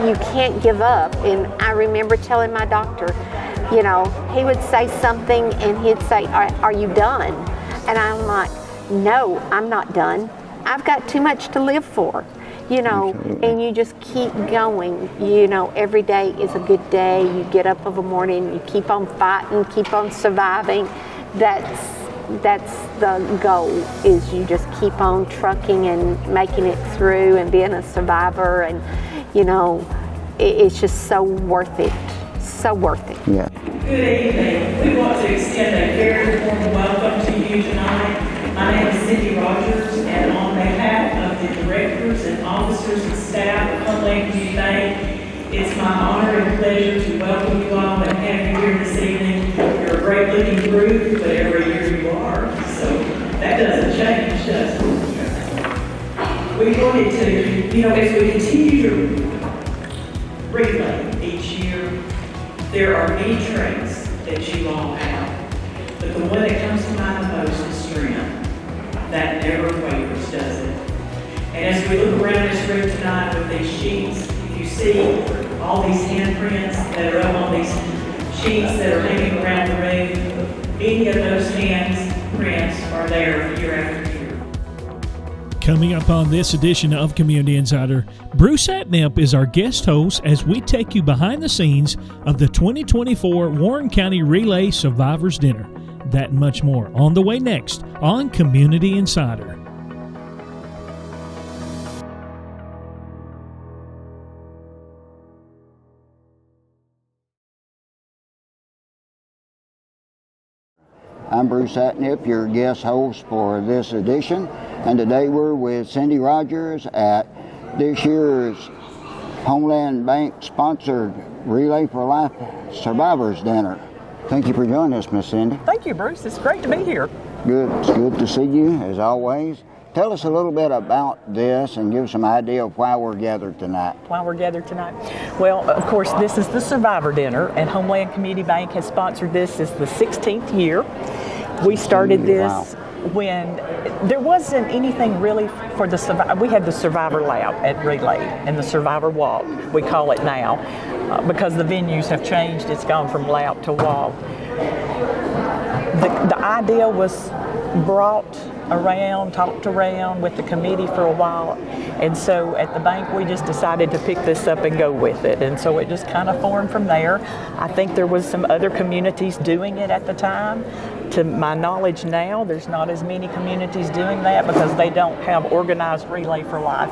you can't give up. And I remember telling my doctor, you know, he would say something and he'd say, are you done? And I'm like, no, I'm not done. I've got too much to live for, you know. Absolutely. And you just keep going. You know, every day is a good day. You get up of a morning, you keep on fighting, keep on surviving. That's the goal, is you just keep on trucking and making it through and being a survivor. And, you know, it's just so worth it. So worth it. Yeah. Good evening. We want to extend a very warm welcome to you tonight. My name is Cindy Rogers, and on behalf of the directors and officers and staff of Homeland Community Bank, it's my honor and pleasure to welcome you all and have you here this evening. You're a great looking group, but every year you are, so that doesn't change, does it? We wanted to, you know, as we continue to relay each year, there are many traits that you all have, but the one that comes to mind the most is strength. That never wavers, does it? And as we look around this room tonight with these sheets, if you see all these handprints that are up on these sheets that are hanging around the room, any of those handprints are there year after year. Coming up on this edition of Community Insider, Bruce Atnip is our guest host as we take you behind the scenes of the 2024 Warren County Relay Survivors Dinner. That and much more on the way next on Community Insider. I'm Bruce Atnip, your guest host for this edition, and today we're with Cindy Rogers at this year's Homeland Bank sponsored Relay for Life Survivors Dinner. Thank you for joining us, Miss Cindy. Thank you, Bruce. It's great to be here. Good. It's good to see you, as always. Tell us a little bit about this and give us some idea of why we're gathered tonight. Well, of course, this is the Survivor Dinner, and Homeland Community Bank has sponsored this. It's the 16th year. We started this when there wasn't anything really for the Survivor. We had the Survivor Lab at Relay and the Survivor Walk, we call it now, because the venues have changed. It's gone from lab to walk. The idea was brought around, talked around with the committee for a while, and so at the bank we just decided to pick this up and go with it, and so it just kind of formed from there. I think there was some other communities doing it at the time. To my knowledge now, there's not as many communities doing that because they don't have organized Relay for Life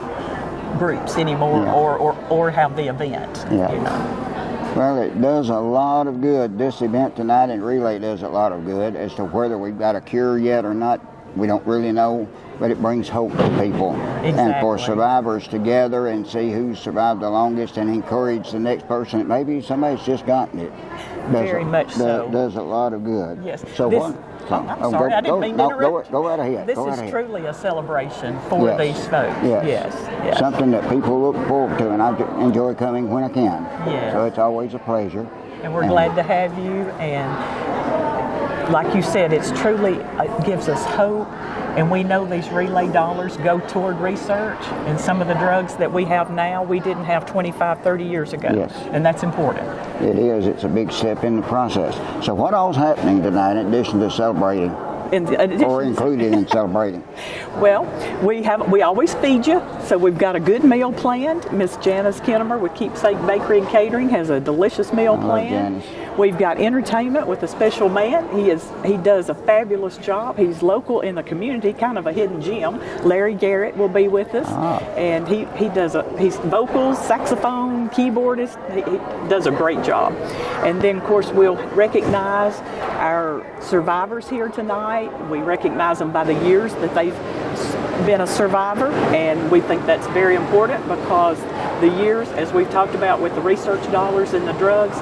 groups anymore, or have the event. Yeah. You know. Well, it does a lot of good. This event tonight in Relay does a lot of good. As to whether we've got a cure yet or not, we don't really know, but it brings hope to people. Exactly. And for survivors to gather and see who's survived the longest and encourage the next person that maybe somebody's just gotten it. Very much so. Does a lot of good. Yes. So this, what? I'm sorry, I didn't mean to interrupt. Go right ahead. This is truly a celebration for these folks. Yes. Something that people look forward to, and I enjoy coming when I can. Yes. So it's always a pleasure. And we're glad to have you. And like you said, it's truly, it gives us hope. And we know these Relay dollars go toward research, and some of the drugs that we have now, we didn't have 25, 30 years ago. Yes. And that's important. It is. It's a big step in the process. So what all's happening tonight in addition to celebrating? Or included in celebrating? Well, we always feed you, so we've got a good meal planned. Miss Janice Kinnemer with Keepsake Bakery and Catering has a delicious meal planned. We've got entertainment with a special man. He does a fabulous job. He's local in the community, kind of a hidden gem. Larry Garrett will be with us, and he's vocals, saxophone, keyboardist. He does a great job. And then, of course, we'll recognize our survivors here tonight. We recognize them by the years that they've been a survivor, and we think that's very important because the years, as we've talked about with the research dollars and the drugs,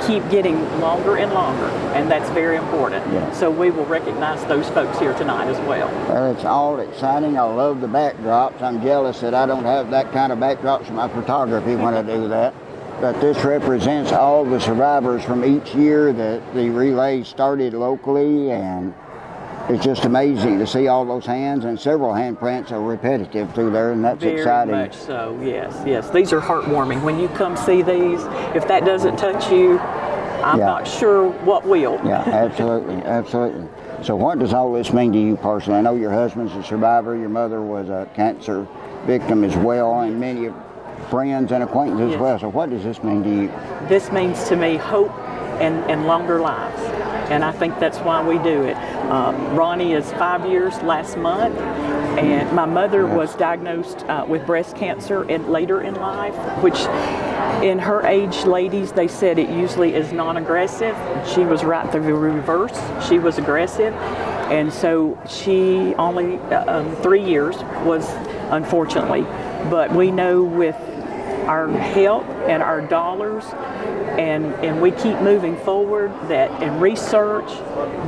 keep getting longer and longer, and that's very important. Yeah. So we will recognize those folks here tonight as well. Well, it's all exciting. I love the backdrops. I'm jealous that I don't have that kind of backdrops in my photography when I do that. But this represents all the survivors from each year that the relay started locally, and it's just amazing to see all those hands, and several handprints are repetitive through there, and that's exciting. Very much so, yes. These are heartwarming. When you come see these, if that doesn't touch you, I'm not sure what will. Yeah, absolutely. So what does all this mean to you personally? I know your husband's a survivor, your mother was a cancer victim as well, and many friends and acquaintances as well. So what does this mean to you? This means to me hope and longer lives. And I think that's why we do it. Ronnie is 5 years last month, and my mother was diagnosed with breast cancer later in life, which in her age, ladies, they said it usually is non-aggressive. She was right the reverse. She was aggressive. And so she only 3 years was, unfortunately. But we know with our help and our dollars, and we keep moving forward that in research,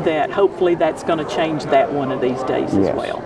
that hopefully that's going to change that one of these days as well.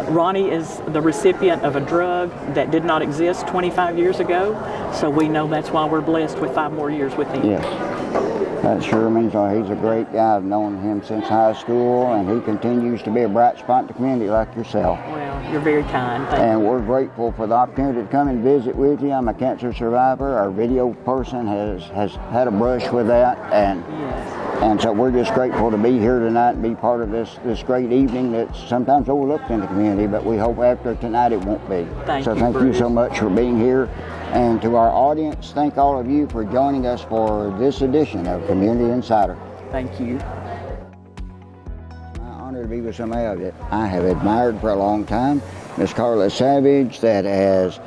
Ronnie is the recipient of a drug that did not exist 25 years ago, so we know that's why we're blessed with 5 more years with him. Yes, that sure means he's a great guy. I've known him since high school, and he continues to be a bright spot in the community like yourself. Well, you're very kind. Thank and you. We're grateful for the opportunity to come and visit with you. I'm a cancer survivor. Our video person has had a brush with that, and so we're just grateful to be here tonight and be part of this great evening that's sometimes overlooked in the community, but we hope after tonight it won't be. Thank you Bruce. So much for being here. And to our audience, thank all of you for joining us for this edition of Community Insider. Thank you. It's my honor to be with somebody that I have admired for a long time, Miss Carla Savage, that has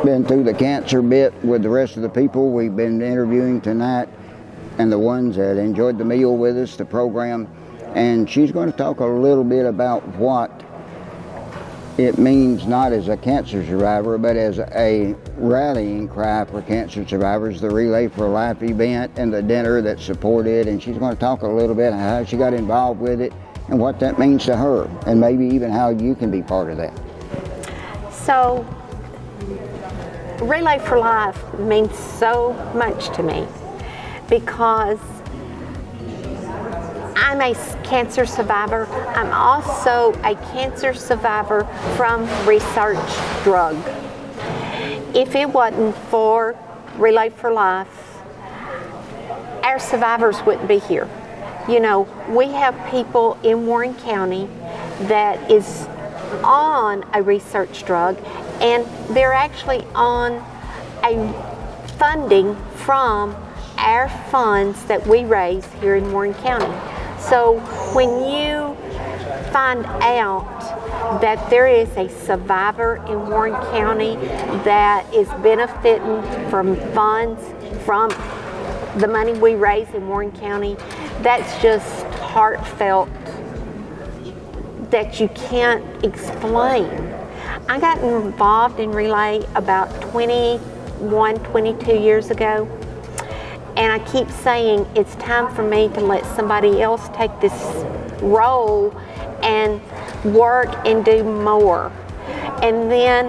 been through the cancer bit with the rest of the people we've been interviewing tonight, and the ones that enjoyed the meal with us, the program. And she's going to talk a little bit about what it means, not as a cancer survivor, but as a rallying cry for cancer survivors, the Relay for Life event and the dinner that supported. And she's going to talk a little bit how she got involved with it and what that means to her, and maybe even how you can be part of that. So, Relay for Life means so much to me because I'm a cancer survivor. I'm also a cancer survivor from research drug. If it wasn't for Relay for Life, our survivors wouldn't be here. You know, we have people in Warren County that is on a research drug, and they're actually on a funding from our funds that we raise here in Warren County. So when you find out that there is a survivor in Warren County that is benefiting from funds from the money we raise in Warren County, that's just heartfelt that you can't explain. I got involved in Relay about 21, 22 years ago. And I keep saying it's time for me to let somebody else take this role and work and do more. And then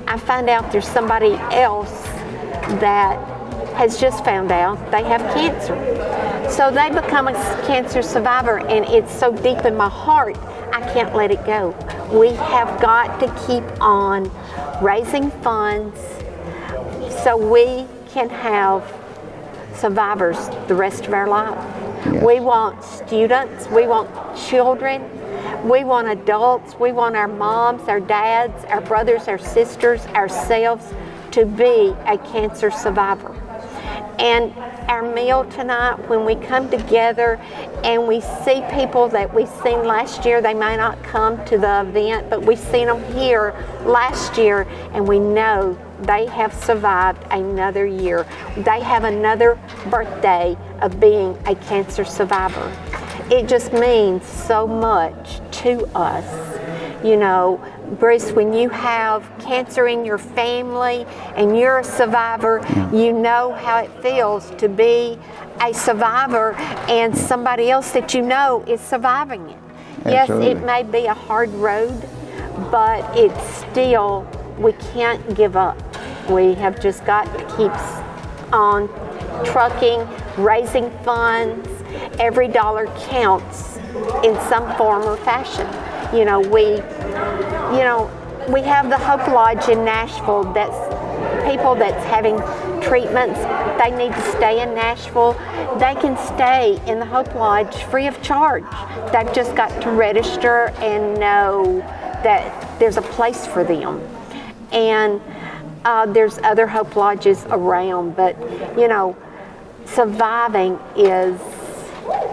I find out there's somebody else that has just found out they have cancer. So they become a cancer survivor, and it's so deep in my heart, I can't let it go. We have got to keep on raising funds so we can have survivors the rest of our life. Yes. We want students, we want children, we want adults, we want our moms, our dads, our brothers, our sisters, ourselves to be a cancer survivor. And our meal tonight, when we come together and we see people that we've seen last year, they may not come to the event, but we've seen them here last year, and we know they have survived another year. They have another birthday of being a cancer survivor. It just means so much to us. You know, Bruce, when you have cancer in your family and you're a survivor, you know how it feels to be a survivor and somebody else that you know is surviving it. Absolutely. Yes, it may be a hard road, but it's still, we can't give up. We have just got to keep on trucking, raising funds. Every dollar counts in some form or fashion. We have the Hope Lodge in Nashville. That's people that's having treatments. They need to stay in Nashville. They can stay in the Hope Lodge free of charge. They've just got to register and know that there's a place for them. And there's other Hope Lodges around, but surviving is,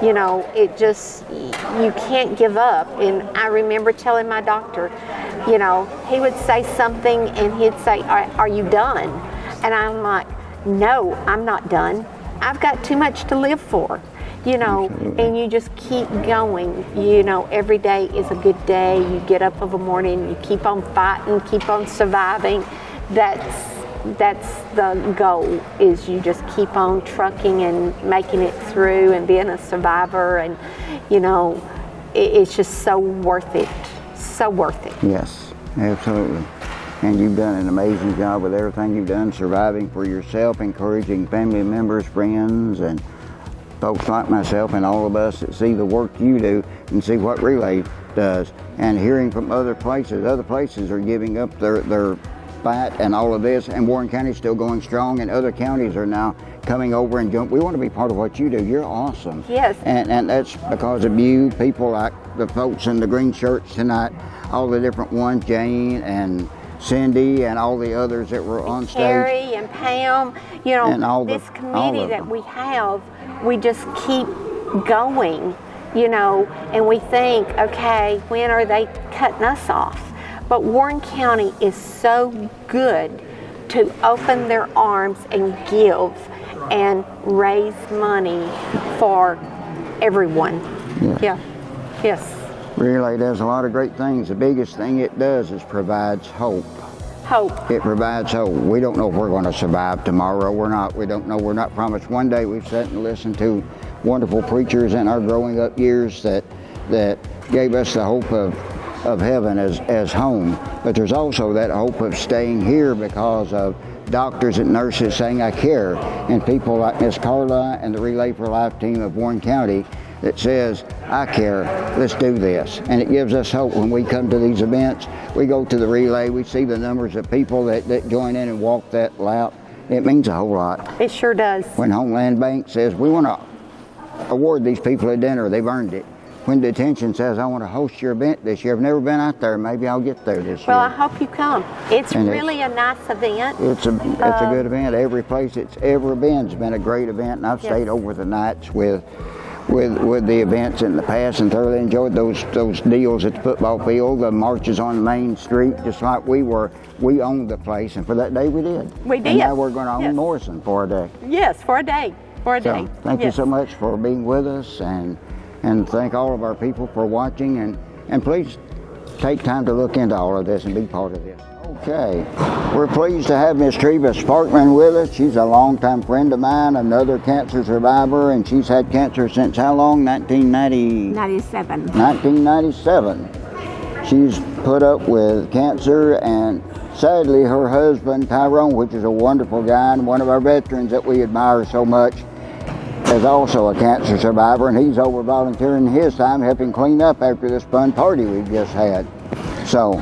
it just, you can't give up. And I remember telling my doctor, he would say something and he'd say, are you done? And I'm like, no, I'm not done. I've got too much to live for, and you just keep going. Every day is a good day. You get up of a morning, you keep on fighting, keep on surviving. That's the goal, is you just keep on trucking and making it through and being a survivor, and it's just so worth it. So worth it. Yes, absolutely. And you've done an amazing job with everything you've done, surviving for yourself, encouraging family members, friends, and folks like myself and all of us that see the work you do and see what Relay does. And hearing from other places are giving up their fight and all of this, and Warren County's still going strong, and other counties are now coming over and we want to be part of what you do. You're awesome. Yes. And that's because of you, people like the folks in the green shirts tonight, all the different ones, Jane and Cindy and all the others that were on stage. Carrie and Pam, and all this all committee of that them. we have, we just keep going, and we think, okay, when are they cutting us off? But Warren County is so good to open their arms and give and raise money for everyone. Yeah. Yes. Relay does a lot of great things. The biggest thing it does is provides hope. Hope. It provides hope. We don't know if we're going to survive tomorrow. We don't know. We're not promised. One day we've sat and listened to wonderful preachers in our growing up years that gave us the hope of heaven as home. But there's also that hope of staying here because of doctors and nurses saying, I care. And people like Miss Carla and the Relay for Life team of Warren County that says, I care, let's do this. And it gives us hope when we come to these events. We go to the Relay, we see the numbers of people that join in and walk that lap. It means a whole lot. It sure does. When Homeland Bank says, we want to award these people a dinner, they've earned it. When Detention says, I want to host your event this year, I've never been out there, maybe I'll get there this year. Well, I hope you come. It's really a nice event. It's a good event. Every place it's ever been has been a great event, and I've stayed over the nights with the events in the past and thoroughly enjoyed those deals at the football field, the marches on Main Street, just like we were. We owned the place, and for that day we did. We did. And now we're going to own Morrison for a day. Yes, for a day. For a day. Thank you so much for being with us, and thank all of our people for watching, and please take time to look into all of this and be part of this. Okay, we're pleased to have Miss Treva Sparkman with us. She's a longtime friend of mine, another cancer survivor, and she's had cancer since how long? 97. 1997. She's put up with cancer, and sadly her husband, Tyrone, which is a wonderful guy and one of our veterans that we admire so much, is also a cancer survivor, and he's over volunteering his time helping clean up after this fun party we've just had. So,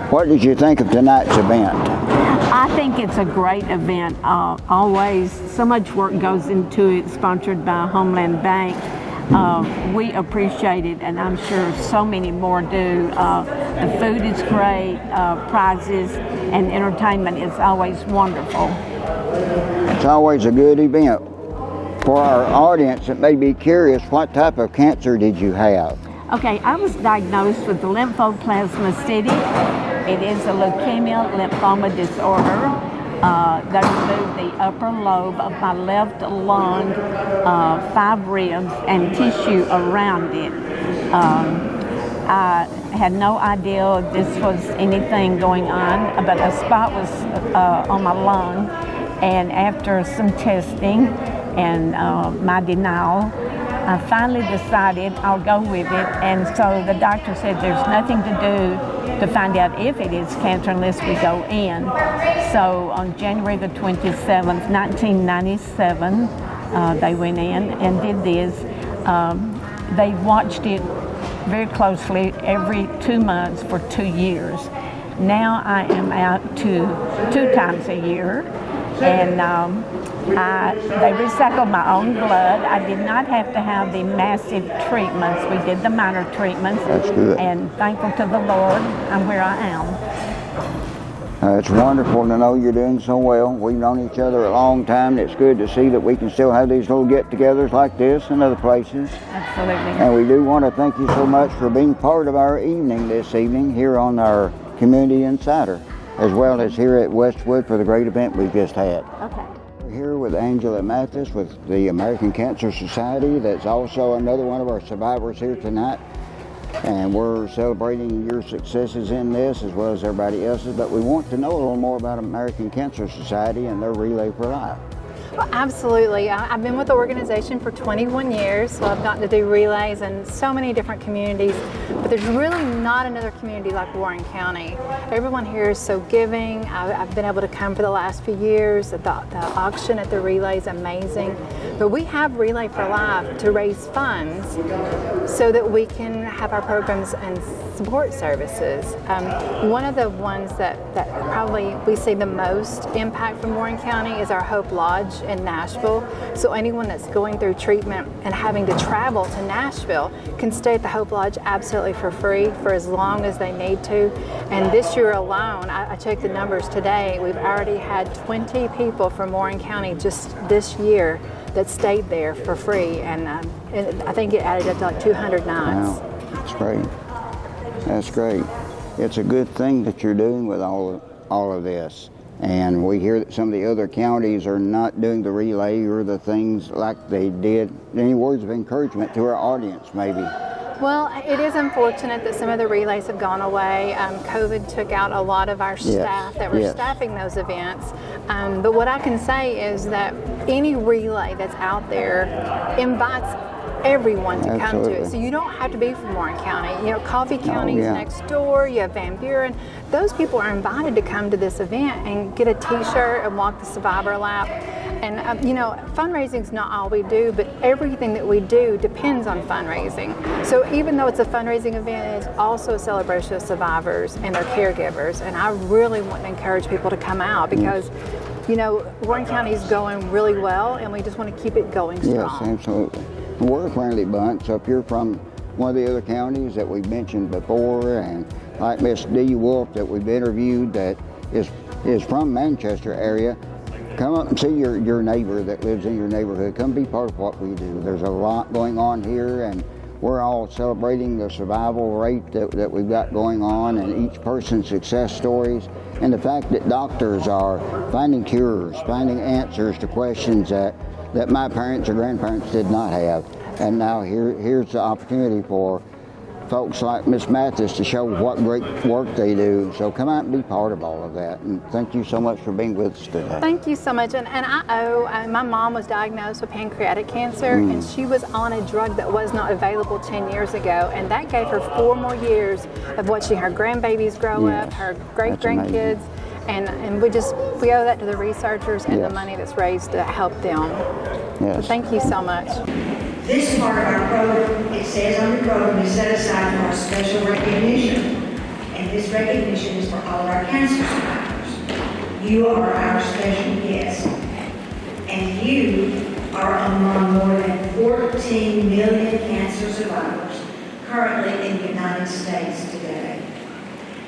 what did you think of tonight's event? I think it's a great event. Always so much work goes into it, sponsored by Homeland Bank. We appreciate it, and I'm sure so many more do. The food is great, prizes and entertainment is always wonderful. It's always a good event. For our audience that may be curious, what type of cancer did you have? Okay, I was diagnosed with lymphoplasmacytosis. It is a leukemia lymphoma disorder. They removed the upper lobe of my left lung, 5 ribs, and tissue around it. I had no idea this was anything going on, but a spot was on my lung, and after some testing and my denial, I finally decided I'll go with it, and so the doctor said there's nothing to do to find out if it is cancer unless we go in. So on January the 27th, 1997, they went in and did this. they watched it very closely every 2 months for 2 years. Now I am out to 2 times a year, and they recycled my own blood. I did not have to have the massive treatments. We did the minor treatments. That's good. And thankful to the Lord, I'm where I am. It's wonderful to know you're doing so well. We've known each other a long time. It's good to see that we can still have these little get-togethers like this and other places. Absolutely. And we do want to thank you so much for being part of our evening this evening here on our Community Insider, as well as here at Westwood for the great event we've just had. Okay. We're here with Angela Mathis with the American Cancer Society. That's also another one of our survivors here tonight. And we're celebrating your successes in this as well as everybody else's, but we want to know a little more about American Cancer Society and their Relay for Life. Well, absolutely. I've been with the organization for 21 years, so I've gotten to do relays in so many different communities, but there's really not another community like Warren County. Everyone here is so giving. I've been able to come for the last few years. The auction at the relay is amazing. But we have Relay for Life to raise funds so that we can have our programs and support services. One of the ones that probably we see the most impact from Warren County is our Hope Lodge in Nashville. So anyone that's going through treatment and having to travel to Nashville can stay at the Hope Lodge absolutely for free for as long as they need to. And this year alone, I checked the numbers today, we've already had 20 people from Warren County just this year that stayed there for free, and I think it added up to like 200 nights. Wow, that's great. That's great. It's a good thing that you're doing with all of this. And we hear that some of the other counties are not doing the relay or the things like they did. Any words of encouragement to our audience, maybe? Well, it is unfortunate that some of the relays have gone away. COVID took out a lot of our staff that were staffing those events. But what I can say is that any relay that's out there invites everyone to come to it. So you don't have to be from Warren County. You know, Coffee County is next door, you have Van Buren. Those people are invited to come to this event and get a t-shirt and walk the survivor lap. And you know, fundraising is not all we do, but everything that we do depends on fundraising. So even though it's a fundraising event, it's also a celebration of survivors and their caregivers. And I really want to encourage people to come out because, you know, Warren County is going really well, and we just want to keep it going strong. Yes, absolutely. We're a friendly bunch. So if you're from one of the other counties that we've mentioned before, and like Miss D. Wolf that we've interviewed that is from Manchester area, come up and see your neighbor that lives in your neighborhood. Come be part of what we do. There's a lot going on here, and we're all celebrating the survival rate that we've got going on and each person's success stories, and the fact that doctors are finding cures, finding answers to questions that my parents or grandparents did not have. And now here's the opportunity for folks like Miss Mathis to show what great work they do. So come out and be part of all of that. And thank you so much for being with us today. Thank you so much. And my mom was diagnosed with pancreatic cancer, and she was on a drug that was not available 10 years ago. And that gave her 4 more years of watching her grandbabies grow up, her great-grandkids. And we owe that to the researchers and the money that's raised to help them. Yes. So thank you so much. This part of our program, it says on the program, is set aside for our special recognition. And this recognition is for all of our cancer survivors. You are our special guest. And you are among more than 14 million cancer survivors currently in the United States today.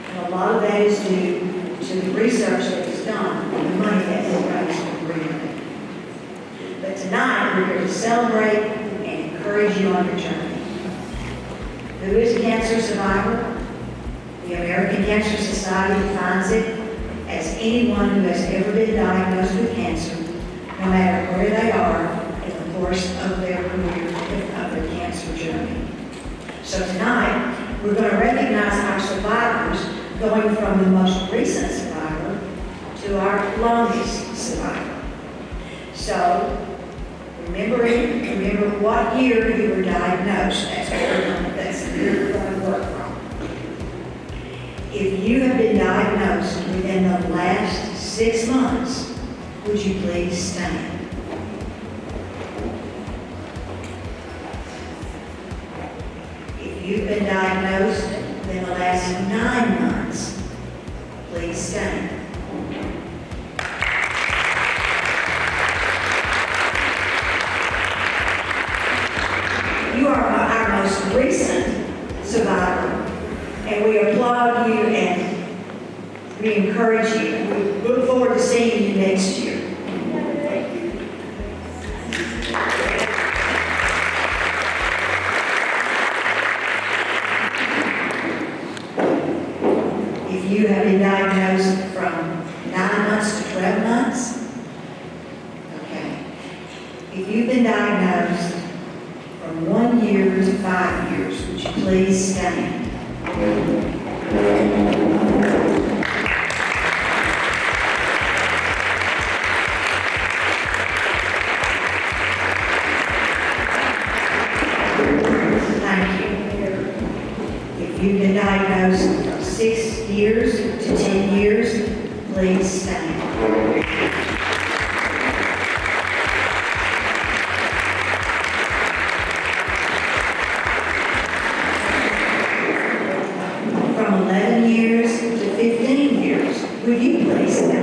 And a lot of that is due to the research that is done and the money that is raised for Relay. But tonight, we're here to celebrate and encourage you on your journey. Who is a cancer survivor? The American Cancer Society defines it as anyone who has ever been diagnosed with cancer, no matter where they are in the course of their career, of their cancer journey. So tonight, we're going to recognize our survivors, going from the most recent survivor to our longest survivor. So, remember what year you were diagnosed. That's where we're going to work from. If you have been diagnosed within the last 6 months, would you please stand? you've been diagnosed within the last 9 months, please stand. You are our most recent survivor, and we applaud you and we encourage you. We look forward to seeing you next year. If you have been diagnosed from 9 months to 12 months, okay. If you've been diagnosed from 1 year to 5 years, would you please stand? Thank you. If you've been diagnosed from 6 years to 10 years, please stand. From 11 years to 15 years, would you please stand?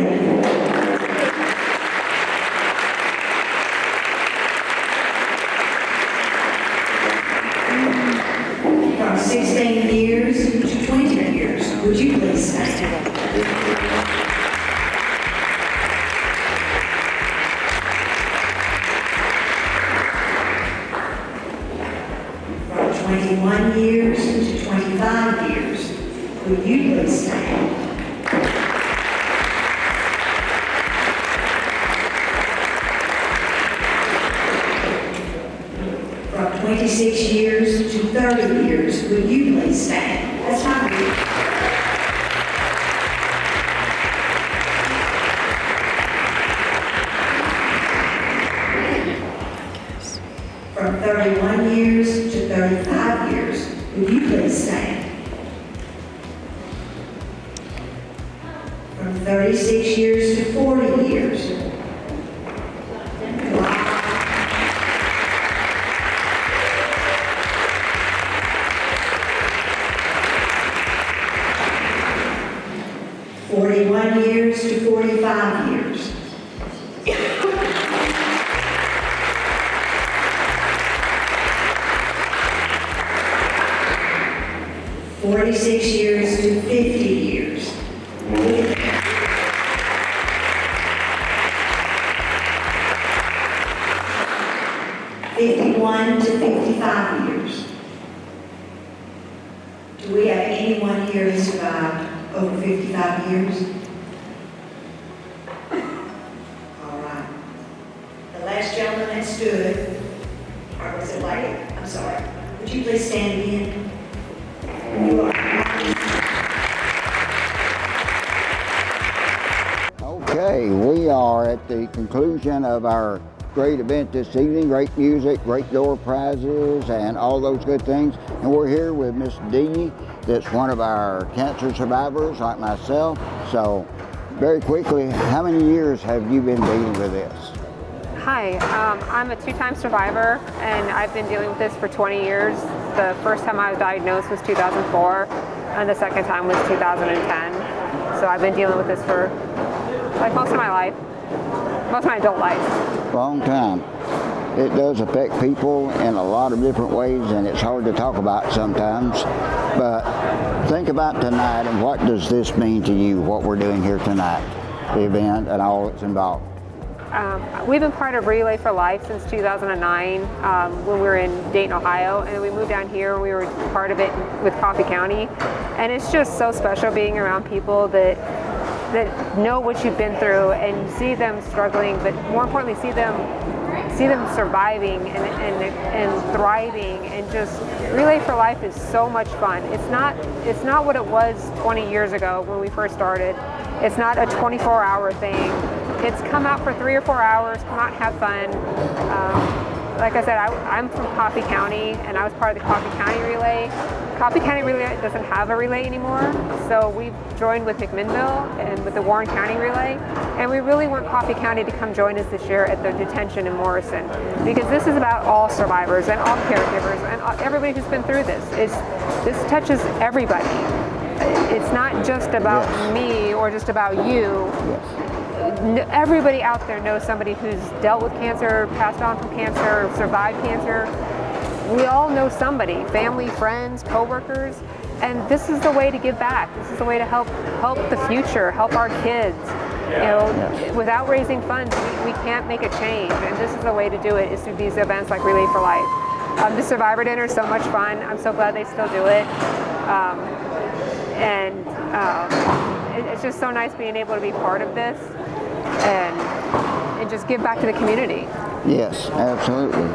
From 16 years to 20 years, would you please stand? From 21 years to 25 years, would you please stand? From 26 years to 30 years, would you please stand? That's not good. From 31 years to 35 years, would you please stand? From 36 years to 40 years. Wow. 41 years to 45 years. 46 years to 50 years. 51 to 55 years. Do we have anyone here who survived over 55 years? All right. The last gentleman that stood, or was it lady? I'm sorry. Would you please stand again? You are. Okay, we are at the conclusion of our great event this evening. Great music, great door prizes, and all those good things. And we're here with Miss Dee, that's one of our cancer survivors like myself. So, very quickly, how many years have you been dealing with this? Hi, I'm a two-time survivor, and I've been dealing with this for 20 years. The first time I was diagnosed was 2004, and the second time was 2010. So I've been dealing with this for like most of my life, most of my adult life. Long time. It does affect people in a lot of different ways, and it's hard to talk about sometimes. But think about tonight, and what does this mean to you, what we're doing here tonight, the event and all that's involved? We've been part of Relay for Life since 2009 when we were in Dayton, Ohio, and then we moved down here and we were part of it with Coffee County. And it's just so special being around people that know what you've been through and see them struggling, but more importantly, see them surviving and thriving. And just Relay for Life is so much fun. It's not what it was 20 years ago when we first started. It's not a 24-hour thing. It's come out for 3 or 4 hours, come out and have fun. like I said, I'm from Coffee County, and I was part of the Coffee County Relay. Coffee County Relay doesn't have a relay anymore, so we've joined with McMinnville and with the Warren County Relay, and we really want Coffee County to come join us this year at the detention in Morrison, because this is about all survivors and all caregivers and everybody who's been through this. This touches everybody. It's not just about me or just about you. Everybody out there knows somebody who's dealt with cancer, passed on from cancer, survived cancer. We all know somebody, family, friends, coworkers, and this is the way to give back. This is the way to help the future, help our kids. You know, without raising funds, we can't make a change, and this is the way to do it, is through these events like Relay for Life. The Survivor Dinner is so much fun. I'm so glad they still do it. It's just so nice being able to be part of this and just give back to the community. Yes, absolutely.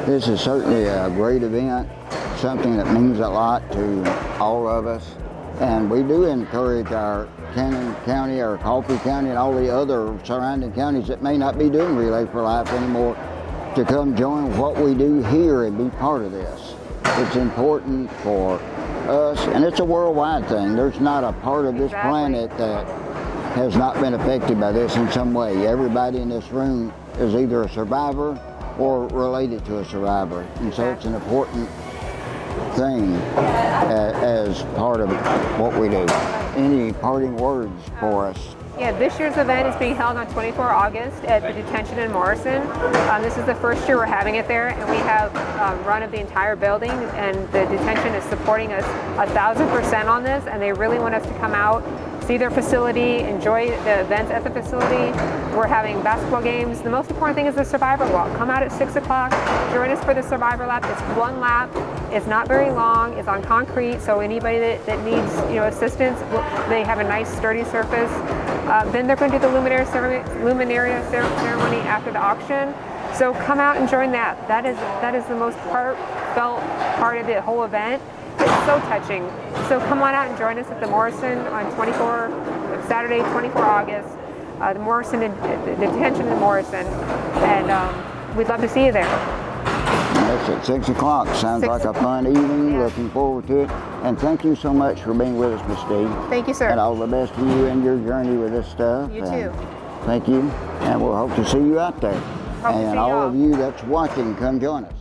This is certainly a great event, something that means a lot to all of us. And we do encourage our Cannon County, our Coffee County, and all the other surrounding counties that may not be doing Relay for Life anymore to come join what we do here and be part of this. It's important for us, and it's a worldwide thing. There's not a part of this planet that has not been affected by this in some way. Everybody in this room is either a survivor or related to a survivor, and so it's an important thing as part of what we do. Any parting words for us? Yeah, this year's event is being held on 24 August at the detention in Morrison. This is the first year we're having it there, and we have run of the entire building, and the detention is supporting us 1,000% on this, and they really want us to come out, see their facility, enjoy the events at the facility. We're having basketball games. The most important thing is the Survivor Walk. Come out at 6 o'clock, join us for the Survivor Lap. It's one lap. It's not very long. It's on concrete, so anybody that needs assistance, they have a nice sturdy surface. Then they're going to do the Luminaria ceremony after the auction. So come out and join that. That is the most heartfelt part of the whole event. It's so touching. So come on out and join us at the Morrison on Saturday, 24 August. The Morrison, the detention in Morrison, and we'd love to see you there. That's at 6 o'clock. Sounds like a fun evening. Yeah. Looking forward to it. And thank you so much for being with us, Miss Steve. Thank you, sir. And all the best to you in your journey with this stuff. You too. Thank you. And we'll hope to see you out there. Hope to and see all y'all. of you that's watching, come join us.